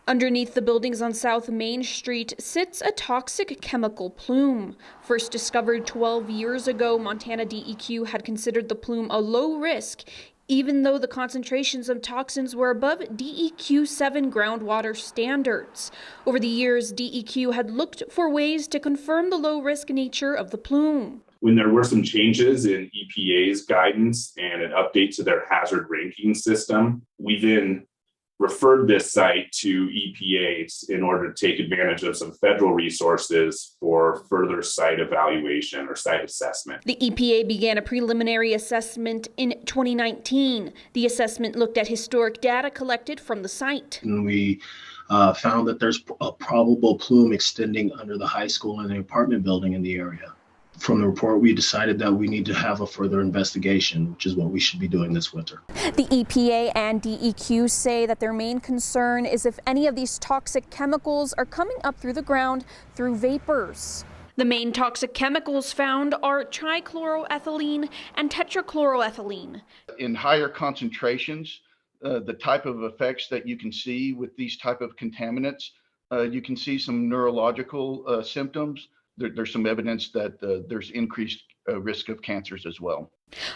Underneath the buildings on South Main Street sits a toxic chemical plume. First discovered 12 years ago, Montana DEQ had considered the plume a low risk, even though the concentrations of toxins were above DEQ 7 groundwater standards. Over the years, DEQ had looked for ways to confirm the low-risk nature of the plume. When there were some changes in EPA's guidance and an update to their hazard ranking system, we then referred this site to EPA in order to take advantage of some federal resources for further site evaluation or site assessment. The EPA began a preliminary assessment in 2019. The assessment looked at historic data collected from the site. And we found that there's a probable plume extending under the high school and the apartment building in the area. From the report, we decided that we need to have a further investigation, which is what we should be doing this winter. The EPA and DEQ say that their main concern is if any of these toxic chemicals are coming up through the ground through vapors. The main toxic chemicals found are trichloroethylene and tetrachloroethylene. In higher concentrations, the type of effects that you can see with these type of contaminants, you can see some neurological symptoms. There's some evidence that there's increased risk of cancers as well.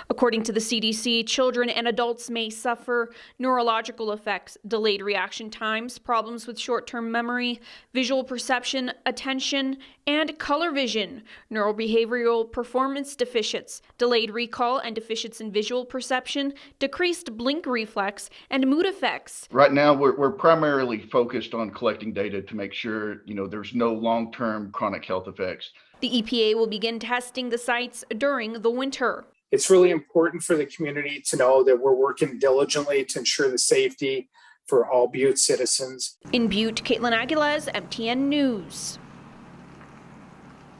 According to the CDC, children and adults may suffer neurological effects, delayed reaction times, problems with short-term memory, visual perception, attention, and color vision, neurobehavioral performance deficits, delayed recall and deficits in visual perception, decreased blink reflex, and mood effects. Right now, we're primarily focused on collecting data to make sure, there's no long-term chronic health effects. The EPA will begin testing the sites during the winter. It's really important for the community to know that we're working diligently to ensure the safety for all Butte citizens. In Butte, Caitlin Aguilez, MTN News.